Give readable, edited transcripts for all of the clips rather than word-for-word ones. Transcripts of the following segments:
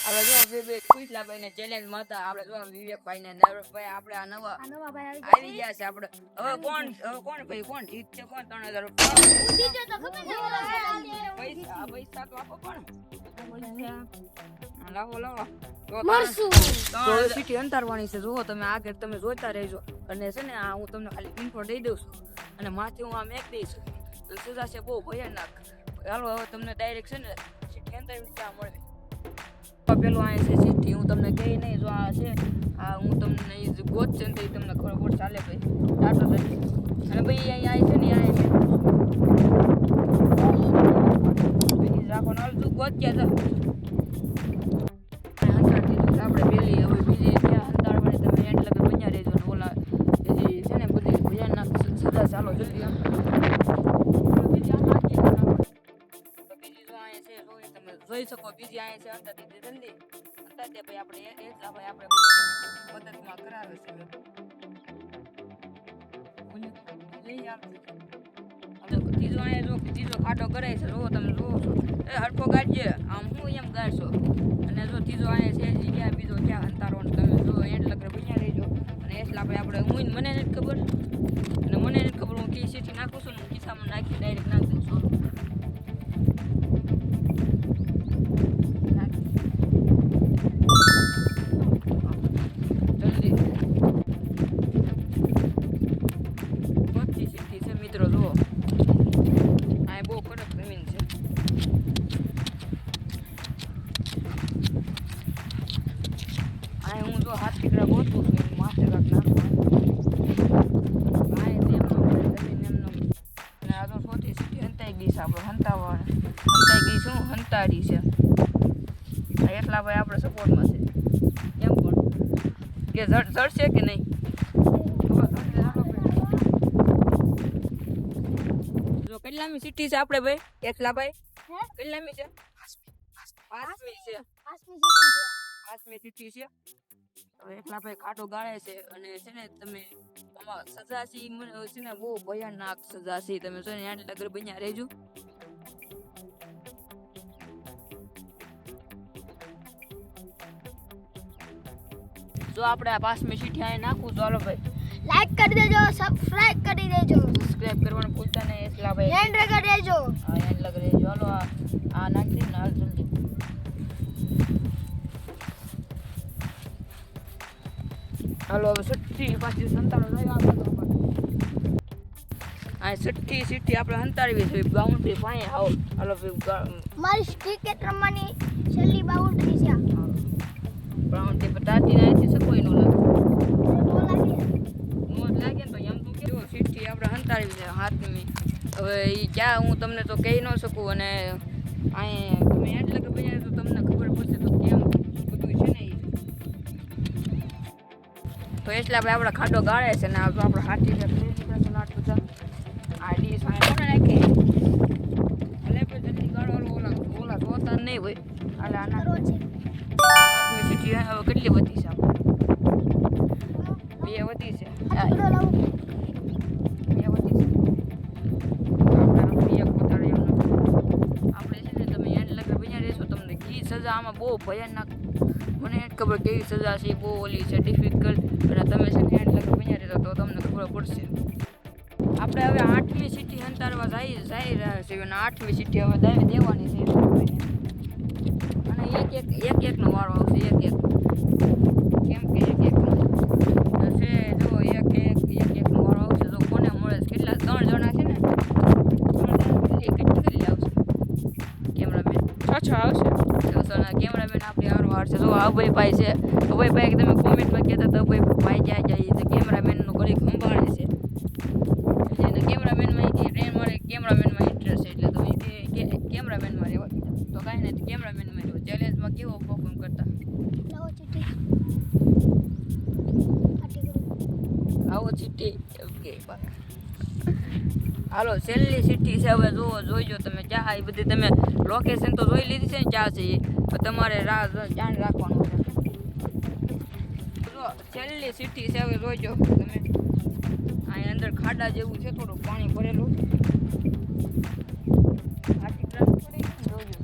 આપણે જો બે કુશલાભાઈ ને ચેલેન્જ માં હતા. આપણે જો વિવેકભાઈ ને નરેશભાઈ આપણે આ નવા આવી ગયા છે. આપણે હવે કોણ ભાઈ કોણ જીતશે કોણ 3000 પૈસા તો આપો કોણ લાવો તો સીટી અંતારવાની છે. જુઓ તમે આગળ તમે જોતા રહેજો. અને છે ને આ હું તમને ખાલી ઇન્ફો દઈ દઉં છું અને માથે હું આમ એક દઈશું અને સજા છે બહુ ભયાનક. હાલો હવે તમને ડાયરેક્ટ છે ને સીટી અંતારવી ત્યાં મળે. પેલું આ છે સીટી હું તમને કહી નહીં જો આ છે આ હું તમને ગોત છે ને તમને ખબર પડે ચાલે ભાઈ ટાટો થતી. અને ભાઈ અહીંયા છે ને આ રાખો ને તું ગોત ક્યાં આપણે પેલી હવે બીજી ત્યાં અંતારવાની તમે એન્ડ લગન બન્યા રહેજો ને ઓલા બીજી છે ને બધી ભયાનક સજા ચાલો જલ્દી આમ બીજી આમ નાખી બીજી જો અહીંયા છે જોઈ તમે જોઈ શકો બીજી અહીંયા છે અંતર દીધી જલ્દી અંતર દે ભાઈ આપણે એટલા ભાઈ આપણે મદદમાં કરાવે છે લઈ આવજો. ત્રીજો અહીંયા જો ત્રીજો ખાટો કરાય છે જો તમે જોવો છો એ હરખો ગાડજે આમ હું એમ ગાડશો. અને જો ત્રીજો અહીંયા છે ક્યાં બીજો ક્યાં અંતારો તમે જો એન્ડ લગર બન્યા રહેજો. અને એટલા આપણે હું મને નથી ખબર અને મને નથી ખબર હું કઈ સીટી નાખું છું ને ખિસ્સામાં નાખી ડાયરેક્ટ નાખી દઉં છું. જલ્દી બધી સીટી છે મિત્રો જુઓ આ બહુ કડક જમીન છે. હું જો હાથ ટીકડા ગોતું છું માથે કાંક નાખવા જમીન એમનો. અને આ તો ચોથી સીટી હંતાઈ ગઈ છે. આપણે હંતાઈ ગઈ શું હંતાડી છે એટલા ભાઈ આપણે સપોર્ટમાં છે એમ પણ કે જડશે કે નહીં. જો કેટલામી સીટી છે આપણે ભાઈ એટલા ભાઈ કેટલામી છે 5મી છે 5મી સીટી છે. હવે એટલા ભાઈ ખાટો ગાળે છે અને છે ને તમે આમાં સજા છે છે ને બહુ ભયાનક સજા છે. તમે છે ને આટલા લગર બન્યા રહેજો. જો આપણે આ 5મી સીટી અહીં નાખું ચાલો ભાઈ લાઈક કરી દેજો સબસ્ક્રાઇબ કરી દેજો સબસ્ક્રાઇબ કરવાનું ભૂલતા નહીં. એટલા ભાઈ એન્ડ લગર રહેજો હા એન્ડ લગર રહેજો. હાલો આ નાખી દે ને હાલ જલ્દી. હાલો હવે 60 પાછી 97 લઈ આવતો આ 60 સીટી આપણે હંતારવી છે બાઉન્ડ્રી પાસે આવો. હાલો મારી ક્રિકેટ રમવાની છેલ્લી બાઉન્ડ્રી છે. બાઉન્ડ્રી પર તાતી નાથી છે કોઈ નો લાગે નો લાગે ને તો એમ તો કેવો સીટી આપણે હંતારવી છે 7મી. હવે ઈ ક્યાં હું તમને તો કહી ન શકું અને અહીં તમે એન્ડ લગર બન્યા તો તમને ખબર પડશે તો કેમ બધું છે ને તો એટલે આપણે ખાટો ગાળે છે ને આપણે હાથી લઈ લીધા છે નાટ બધા આડી સામે કોને નાખી એટલે આપણે જલ્દી ગાળો ઓલા જોતા નહીં હોય એટલે આના સીટી હવે કેટલી વધી છે આપણે 2 વધી છે 2 વધી છે આપણે છે ને તમે એન્ડ લગર બન્યા રહેશો તમને કી સજા આમાં બહુ ભયાનક મને ખબર કેવી સજા છે બહુ ઓલી છે ડિફિકલ્ટ અને તમે છે ને એન્ડ લગર બન્યા રહેશો તો તમને ખબર પડશે. આપણે હવે 8મી સીટી અંતારવા જઈ રહ્યા છીએ અને 8મી સીટી હવે દેવાની છે અને એક વારો આવશે એક કેમ કે એક છે જો એક વારો આવશે તો કોને મળે છે કેટલા 3 જણા છે ને 3 જણા કેટલી આવશે કેમેરામેન 6 આવશે. કેમેરામેન આપણી હારો હારશે. જો અભયભાઈ છે અભયભાઈ તમે કોમેન્ટમાં કહેતા તો અભયભાઈ ક્યાં જાય તો કેમેરામેનનો ઘડી સંભાળે છે એટલે કેમેરામેનમાં કેમેરામેનમાં ઇન્ટરેસ્ટ છે એટલે તમે કેમેરામેનમાં રહેવા દીધા તો કાંઈ નથી કેમેરામેનમાં રહ્યો. ચેલેન્જમાં કેવો પરફોર્મ કરતા આવો ચીટી ઓકે હાલો છેલ્લી સીટી છે હવે જોઈજો તમે ક્યાં એ બધી તમે લોકેશન તો જોઈ લીધી છે ને ક્યાં છે એ તમારે ધ્યાન રાખવાનું છે. જો છેલ્લી સીટી છે હવે જોઈજો તમે અહીં અંદર ખાડા જેવું છે થોડું પાણી ભરેલું આખી ટ્રાન્સફર જોજો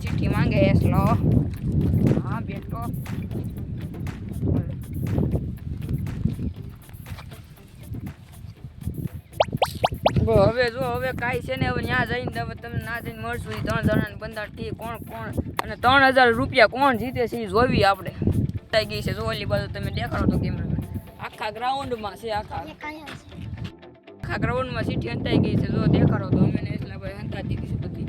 ચિઠ્ઠી માંગે એસલો હા બેટો હવે જો હવે કાંઈ છે ને હવે ત્યાં જઈને હવે તમે ના જઈને મળશું એ 3 જણાને બંધારથી કોણ અને 3000 રૂપિયા કોણ જીતે છે એ જોવી આપણે થઈ ગઈ છે જો ઓલી બાજુ તમે દેખાડો તો કેમેરામેન આખા ગ્રાઉન્ડમાં છે આખા ગ્રાઉન્ડમાં સીટી હંતાઈ ગઈ છે જો દેખાડો તો અમે એટલે ભાઈ હંતા દીધી છે બધી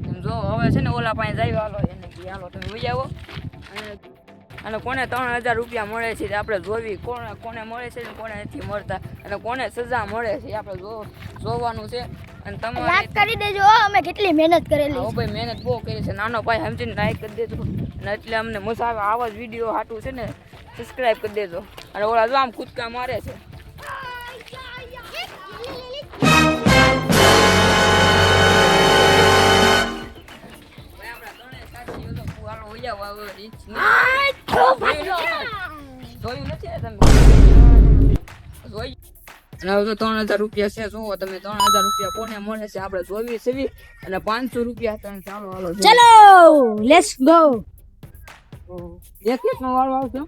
તમે જો હવે છે ને ઓલા પાસે જાય હાલો એને કે હાલો તમે વહી આવો અને કોને 3000 રૂપિયા મળે છે આપણે જોવી કોને મળે છે ને કોને નથી મળતા અને કોને સજા મળે છે આપણે જોવાનું છે અને તમારે લાઈક કરી દેજો અમે કેટલી મહેનત કરેલી હા ભાઈ મહેનત બહુ કરી છે નાનો ભાઈ સમજીને લાઈક કરી દેજો અને એટલે અમને મજા આવે આવા જ વિડીયો હાટું છે ને સબસ્ક્રાઇબ કરી દેજો અને ઓલા જો આમ કૂદકા મારે છે જોયું નથી તમે જોયું 3000 રૂપિયા છે જો તમે 3000 રૂપિયા કોને મળે છે આપણે જોવી સેવી અને 500 રૂપિયા તને ચાલો હાલો ચલો લેટ્સ ગો એક નો વાળો આવશે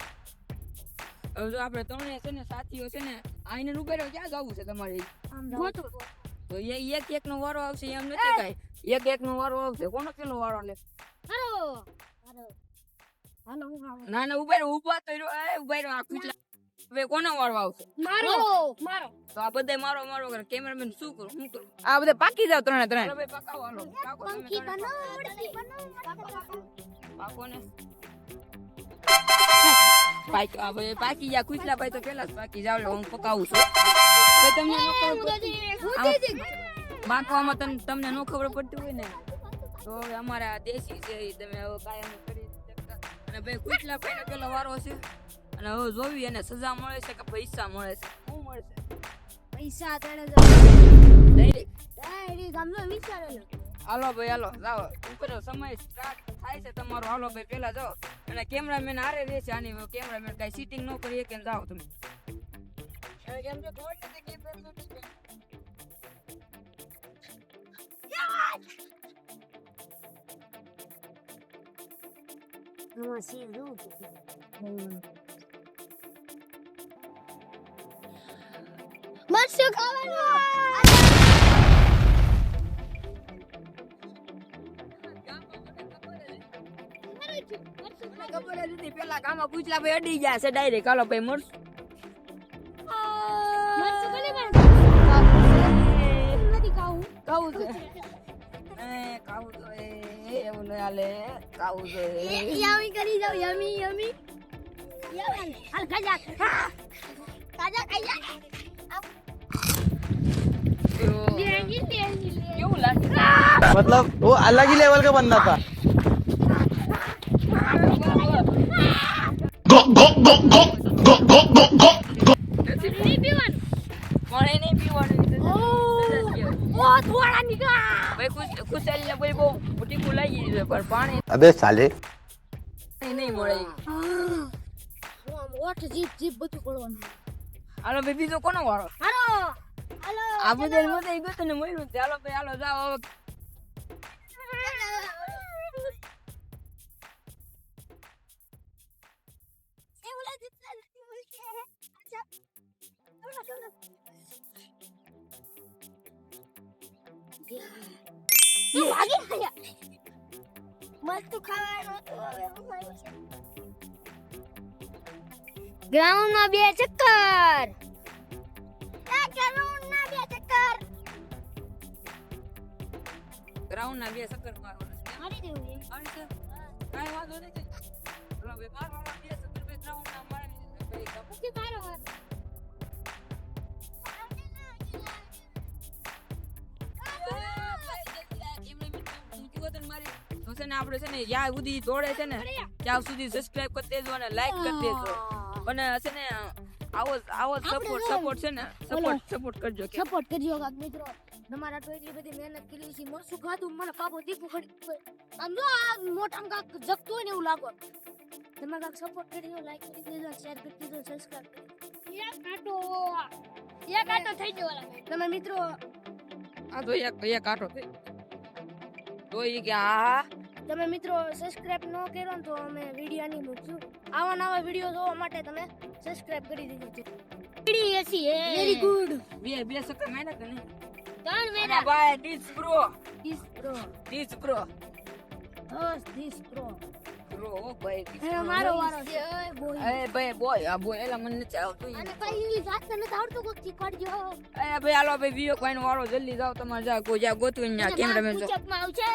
હવે જો આપણે ત્રણે છે ને સાથીઓ છે ને આઈને ઉભે રહ્યો ક્યાં જવું છે તમારે તો એક નો વારો આવશે એમ નથી કાંઈ એક નો વારો આવશે કોનો કેટલો વારો લે ના ના ઉભા તો ઉભા રહ્યો આ કુટલા હવે કોનો વારો આવશે મારો તો આ બધા મારો કરે કેમેરામેન શું કરું હું કરું આ બધા પાકી જાવ ત્રણે ભાઈ પકાવો હાલો પાકો પાકો ને પાકી જા કુટલા ભાઈ તો પેલા જ પાકી જાવ હું પકાવું છું તમને ન ખબર બાંકવામાં તમને ન ખબર પડતી હોય ને તો હવે અમારા દેશી છે એ તમે હવે કાયમ કરી શકતા અને ભાઈ કુટલા ભાઈ પેલો વારો છે અને હવે જોવી એને સજા મળે છે કે પૈસા મળે છે શું મળશે પૈસા ડાયરેક્ટ ગામનો વિચારેલો હાલો ભાઈ હાલો જાઓ ઉપર સમય સ્ટાર્ટ થાય છે તમારો હાલો ભાઈ પેલા જાઓ અને કેમેરામેન આરે રહે છે આની કેમેરામેન કઈ સીટિંગ ન કરીએ કે જાઓ તમે કેમ કે ખબર નથી કે મરચું ખાવાનું ખબર જ નથી પેલા ગામમાં પૂછલા ભાઈ અડી ગયા છે ડાયરેક્ટ હાલો ભાઈ મળશું ખાવું છે ખાવું તો એવું નહીં હાલે ખાવું છે યમી કરી જાવ યમી હાલ ખાજા કેવું લાગે मतलब वो अलग ही लेवल का बंदा था પાણી નહીં પીવાનું ખુશાલી ને ભાઈ બહુ ટીકું લાગી દીધું પણ પાણી अबे साले નહીં મળે ઓઠ જીપ બધું પડવાનું હાલો ભાઈ બીજો કોનો વાળો હાલો આ બધા મજા ગયો ને મળ્યું હાલો ભાઈ હાલો જાઓ હવે મસ્ત ખાવાનું હતું હવે હું આવ્યું છે ગ્રાઉન્ડ માં 2 ચક્કર ગ્રાઉન્ડ ના 2 ચક્કર મારવાના મારી દેવું છે કાંઈ વાંધો નથી હાલો ભાઈ મારવાના 2 ચક્કર ભાઈ ગ્રાઉન્ડ ના મારી ભાઈ પછી મારો આપણે છે ને જ્યાં સુધી દોડે છે ને ત્યાં સુધી સબસ્ક્રાઇબ કરી દેજો અને લાઈક કરી દેજો અને છે ને આવો સપોર્ટ છે ને સપોર્ટ કરજો સપોર્ટ કરજો કાક મિત્રો તમારા તો એટલી બધી મહેનત કરી છે મરસું ખાધું મને પાપો દીપુ ખડી આમ જો આ મોટામ કાક જગતો હોય ને એવું લાગો તમે કાક સપોર્ટ કરજો લાઈક કરી દેજો શેર કરી દેજો સબસ્ક્રાઇબ કરી એક આટો થઈ ગયો તમે મિત્રો આ તો એક આટો થઈ તો એ કે આ તમે મિત્રો સબસ્ક્રાઇબ ન કર્યો ને તો અમે વિડીયો નહીં મૂકશું. આવા નવા વિડીયો જોવા માટે તમે સબસ્ક્રાઇબ કરી દેજો. વિડીયો એસી હે વેરી ગુડ. બે સક્કર માર્યા કે નહીં? ત્રણ આ મેરા ભાઈ ડીસ પ્રો ધીસ પ્રો પ્રો ઓ ભાઈ હવે મારો વારો છે. ઓય બોય એ ભાઈ બોય આ બોય એલા મને નથી આવતું અને કઈ ઇંગ્લિશ વાંચતા નથી આવડતું કોક શીખવાડજો. એ ભાઈ હાલો ભાઈ વિડિયો કોઈનો વાળો જલ્દી જાવ તમારે જા કોઈ જા ગોતવીને જા કેમેરામેન જો પૂછકમાં આવશે.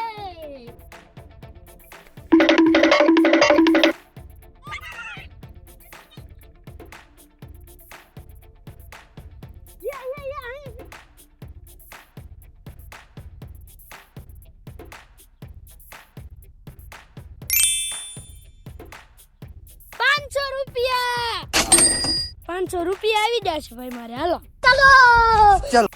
₹500 આવી જશે ભાઈ મારે. હાલો ચાલો. चलो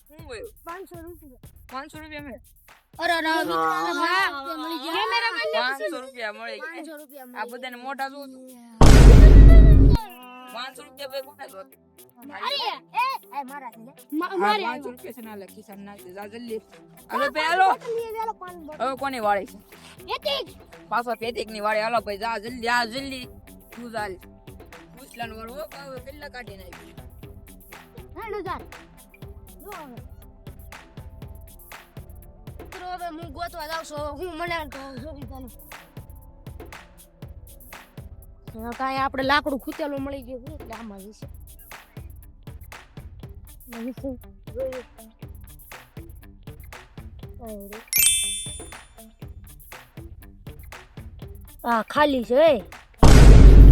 હું ભાઈ 500 રૂપિયા. 500 રૂપિયા મે અરે ના મિત્રોને ભાગ મળી ગયા. કેમેરામેન 500 રૂપિયા મળી ગયા. 500 રૂપિયા આ બધાને મોટા જો 500 રૂપિયા ભાઈ કોને જો અરે એ મારા છે મારે 500 રૂપિયા છે ના લખી સમ ના જા જલ્દી હાલો ભાઈ હાલો હવે કોની વાળી છે એતિક પાછો પેતિક ની વાળી હાલો ભાઈ જા જલ્દી આ જલ્દી તું ચાલ પૂછલાનો વાળો હવે કેટલા કાઢી નાખી 6000 જો હવે મિત્રો હવે હું ગોતવા જાઉં છું. હું મને તો જોઈ ચાલો કાંઈ આપણે લાકડું ખૂટેલું મળી ગયું છે એટલે આમાં જશે. હા ખાલી છે.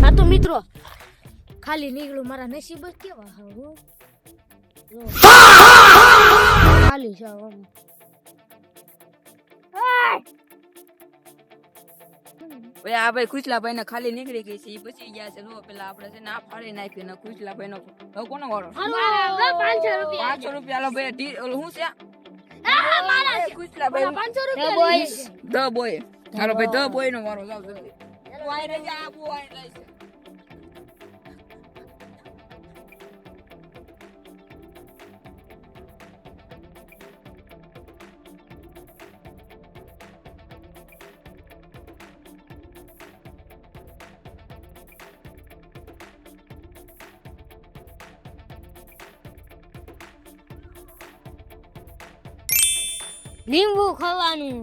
હા તો મિત્રો ખાલી નીકળ્યું. મારા નસીબ જ કેવા હારું. ખાલી છે આમ. ભાઈ આ ભાઈ ખુશલા ભાઈ ને ખાલી નીકળી ગઈ છે ઈ બચી ગયા છે જો પેલા આપણે છે ને આ ફાડી નાખી ને ખુશલા ભાઈ નો હવે કોનો વાળો 500 રૂપિયા 500 રૂપિયા હાલો ભાઈ ઓલું શું છે મારા ખુશલા ભાઈ 500 રૂપિયા ધ બોય હાલો ભાઈ ધ બોય નો વાળો જાવ જલ્દી વાય રે જા બો વાય રહી છે લીંબુ ખાવાનું.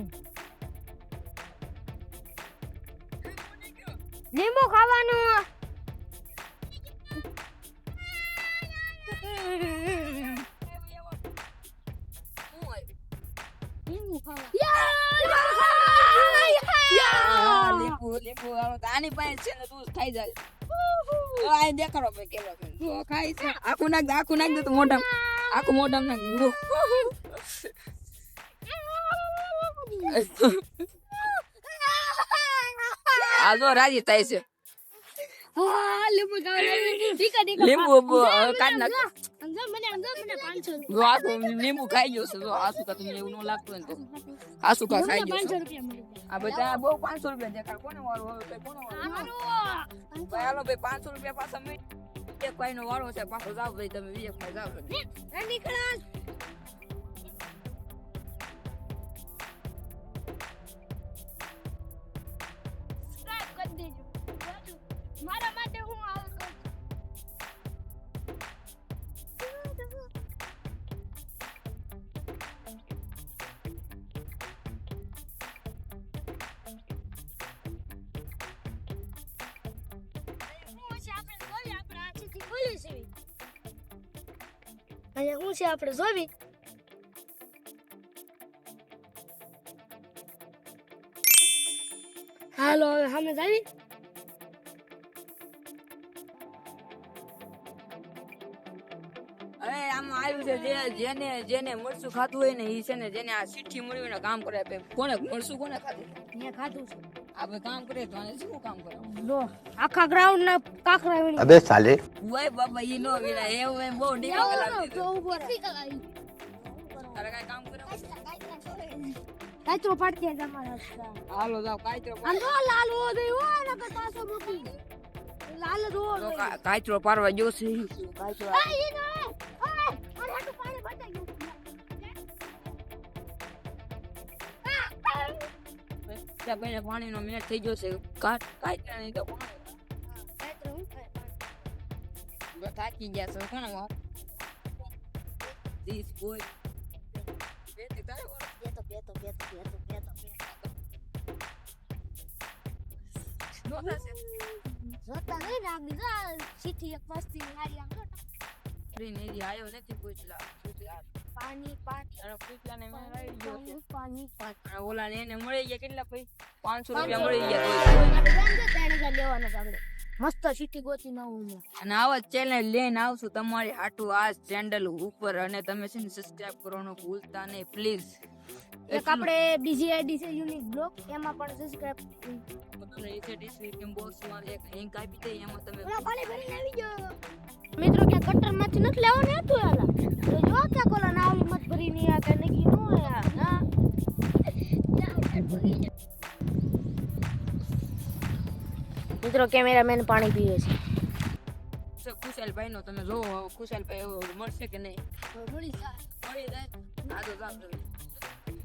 લીંબુ ખાવાનું. લીંબુ ખાવાનું. લીંબુ હાલો આની પાસે છે ને તું ખાઈ જાય તો આ દેખાડો ભાઈ કેલો તો ખાઈ છે આખું નાખ દે તો મોઢામાં આખું મોઢામાં નાખ દો આ જો રાજી થાય છે લીંબુ ખાવાનું. ઠીક લીંબુ કાઢ નાખ અંગા મને 500 જો આખું લીંબુ ખાઈ ગયો છે જો આસુ કા તમને એવું ન લાગતું હોય ને તો આસુ કા ખાઈ ગયો 500 રૂપિયા મળી આ બધા બહુ 500 રૂપિયા દેખાડ કોને વાળો હવે કઈ કોનો વાળો ભાઈ હાલો ભાઈ 500 રૂપિયા પાછા મેં એક ભાઈનો વાળો છે પાછો જાવ ભાઈ તમે વિજય ભાઈ જાવ નીકળા. સબસ્ક્રાઇબ કરી દેજો. મારા માટે હું આવું કરું. અહીંયા શું છે આપણે જોવી. હાલો હવે સામે જાવી. અરે આમાં આવ્યું છે જેને મરચું ખાધું હોય ને ઈ છે ને જેને આ ચિઠ્ઠી મળી હોય ને કામ કરે આપે કોને મરચું કોને ખાધું મેં ખાધું છે. આપણે કામ કરે તો આને શું કામ કરે લો આખા ગ્રાઉન્ડ ના કાકરા વીણી. अबे साले ઓય બાબા ઈ નો વિના એવું એમ બહુ ડિફિકલ્ટ લાગે તો ઉભો રહે. અરે કઈ કામ કરે કાચરો ફાટી જાય તમારા હાથમાં. હાલો જાવ કાચરો આમ જો લાલ હો ગઈ હો ને કે પાછો મૂકી. લાલ જ હો ગઈ. કાચરો પારવા ગયો છે કાચરો એ ઈ નો એ. ઓય અરે હાટુ પાણી બચાઈ ગયું. ત્યાં પહેલા પાણીનો મેળ થઈ ગયો છે કાંઈ નહીં તો કોણ થાકી ગયા છે કોણ ધીસ બોય બેટી તારે બેતો બેતો બેતો બેતો બેતો નો થશે જોતા નહીં રાખી જો સીધી એક મસ્તી હારી આમ જો ટ્રેન એજી આવ્યો નથી પૂછલા પાણી પાણી અને પૂછલાને મેં આવી ગયો છે પાણી પાણી અને ઓલાને એને મળી ગયા કેટલા ભાઈ 500 રૂપિયા મળી ગયા આપણે મસ્ત સીટી ગોતી ના હું અને આવા ચેલેન્જ લઈને આવશું તમારી હાટું આ ચેનલ ઉપર અને તમે છે ને સબસ્ક્રાઇબ કરવાનું ભૂલતા નહીં પ્લીઝ એક આપણે બીજી આઈડી છે યુનિક બ્લોગ એમાં પણ સબસ્ક્રાઇબ તમને નીચે ડિસ્ક્રિપ્શન બોક્સમાં એક લિંક આપી દે એમાં તમે પાણી ભરીને આવી ગયો મિત્રો કે કટર માંથી નથી લેવાનું હતું યાર તો જો કે કોલા નાવલી મત ભરીની આ કે નકી નો યાર હા મિત્રો કેમેરામેન પાણી પીવે છે ખુશાલભાઈ નો તમે જોવો ખુશાલભાઈ મળશે કે નહીં મળી જાય આ તો જામ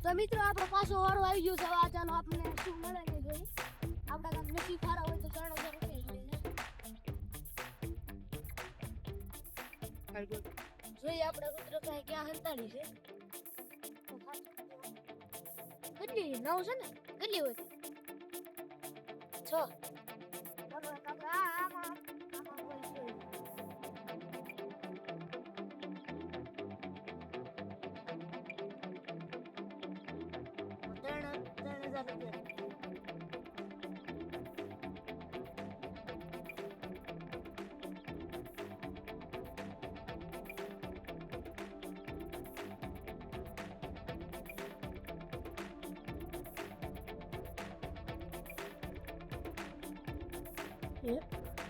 તો મિત્રો આપણો પાછો વારો આવી ગયો છે આ ચાલો આપણે શું મળે ને જોઈ આપડા કામ નસીબ સારા હોય તો 3000 રૂપિયા જોઈએ આપણે રુદ્રભાઈ ક્યાં હંતાડી છે કેટલી 9 છે ને કેટલી હોય 6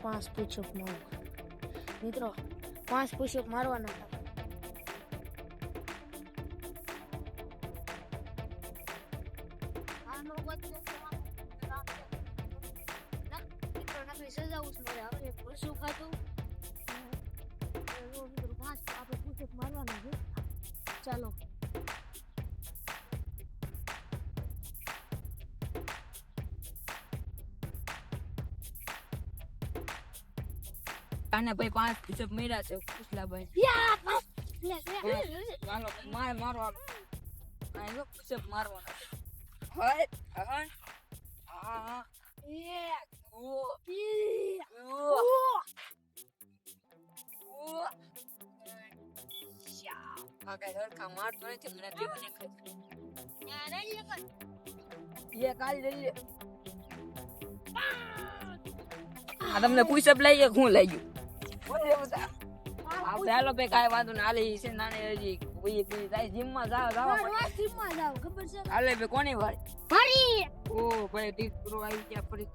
પાંચ પુશઅપ મારો મિત્રો 5 પુશઅપ મારવાના ચાલો આને ભાઈ 5 પુશઅપ મેળા છે ખુશલાભાઈ ચાલો મારો હાલો આ લો પુશઅપ મારવાનો હોય હા હા ઓ આ કઈ હરખા મારતો નથી મને દેવને ખાઈ એ કાલ લઈ આ તમને પુશઅપ લઈ ગયા હું લઈ ગયું ચાલો ભાઈ કાંઈ વાંધો ના હાલે છે નાને હજી જાય જીમમાં જાવ ખબર છે હાલે ભાઈ કોની વાળી ઓ ભાઈ ડીક પ્રો આવી ગયા ફરી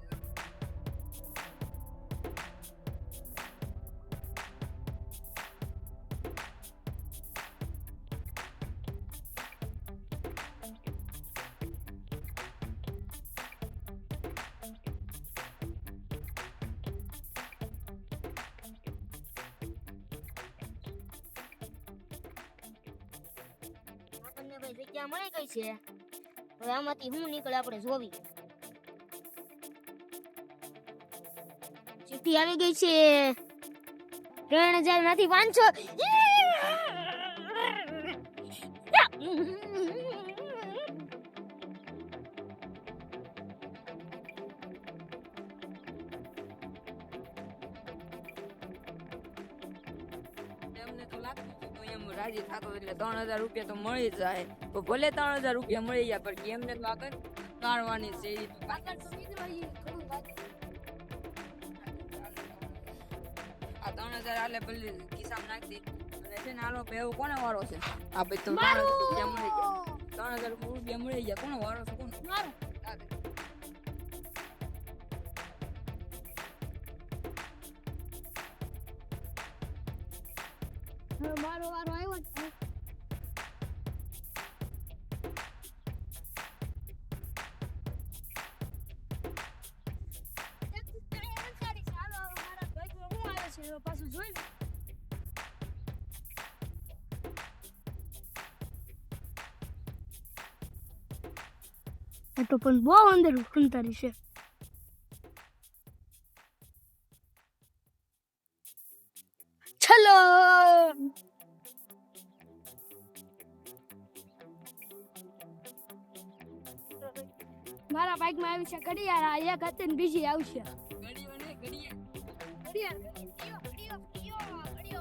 જગ્યા મળી ગઈ છે હવે આમાંથી હું નીકળે આપણે જોવી ચિઠ્ઠી આવી ગઈ છે 3000 માંથી 500 રાજી થતો એટલે 3000 રૂપિયા તો મળી જાય તો ભલે 3000 રૂપિયા મળી જાય પણ એમને તો આગળ કાઢવાની છે આ 3000 હાલે ભલે ખિસ્સામાં નાખી અને છે ને આલો એવું કોને વારો છે આ ભાઈ તો 3000 રૂપિયા મળી જાય 3000 રૂપિયા મળી જાય કોનો વારો છે કોનો મારો મારો વારો આવ્યો છે પાછું જોઈ આ તો પણ બહુ અંદર ખુંતારી છે. ચલો મારા બાઇક માં આવી છે ઘડિયાળ, આ એક હતી ને બીજી આવશે. ઘડિયાળ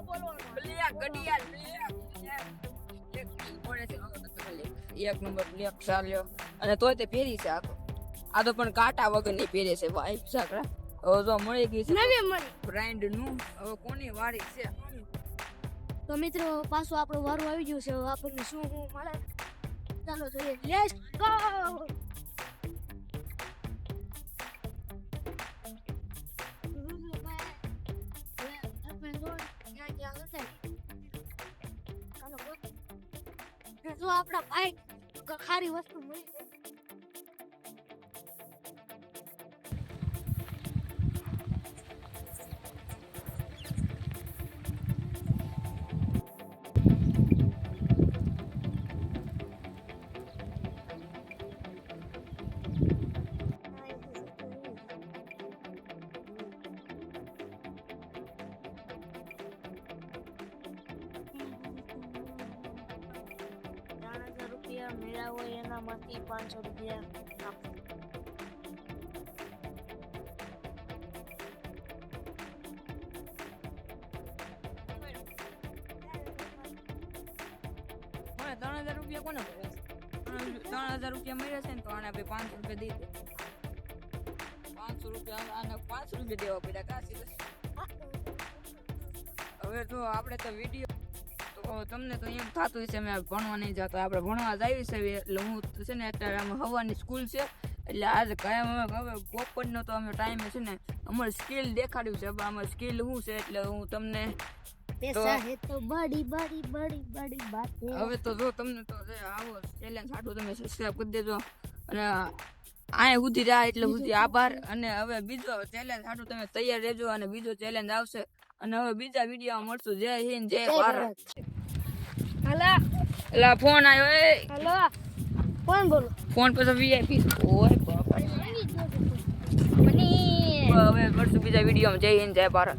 બોલવાનો. એક નંબર બ્લેક ચાલ્યો અને તોય તે પહેરી છે આ તો પણ કાંટા વગર ની પહેરે છે ભાઈ સાકરા. હવે જો મળી ગઈ છે નવી મળી. બ્રાન્ડ નું. હવે કોની વારી છે? તો મિત્રો પાછું આપણું વારું આવી ગયું છે. હવે આપણને શું મળે ચાલો જોઈએ. Let's go. જો આપણા ભાઈ ખારી વસ્તુ મળી જાય. મેળા હોય એનામાંથી 500 રૂપિયા આપો. મને 3000 રૂપિયા કોને મળ્યા છે? 3000 રૂપિયા મળ્યા છે ને તો આને આપણે 500 રૂપિયા દઈ દે. 500 રૂપિયા આને 500 રૂપિયા દેવા પડ્યા કાશી. હવે તો આપણે તો વિડીયો તો તમને તો એમ થતું હશે મેં ભણવા નહીં જતો. આપણે ભણવા જઈએ છે એટલે હું છે ને અત્યારે આમ હવાની સ્કૂલ છે એટલે આજે કાયમ હવે બપોરનો તો અમે ટાઈમે છે ને અમારી સ્કિલ દેખાડ્યું છે. હવે અમારી સ્કિલ શું છે એટલે હું તમને પૈસા હે તો બડી બડી બડી બડી બાત હે. હવે તો જો તમને તો આવો ચેલેન્જ હાટું તમે સબસ્ક્રાઇબ કરી દેજો અને આ સુધી રહ્યા એટલે સુધી આભાર. અને હવે બીજો ચેલેન્જ હાટું તમે તૈયાર રહેજો અને બીજો ચેલેન્જ આવશે અને હવે બીજા વિડીયોમાં મળશું. જય હિન્દ જય ભારત. હલા એલા ફોન આવ્યો એ હલો કોણ બોલો? ફોન પછી વીઆઈપી. ઓય બાપા. મને હવે મળશું બીજા વિડીયોમાં. જય હિન્દ જય ભારત.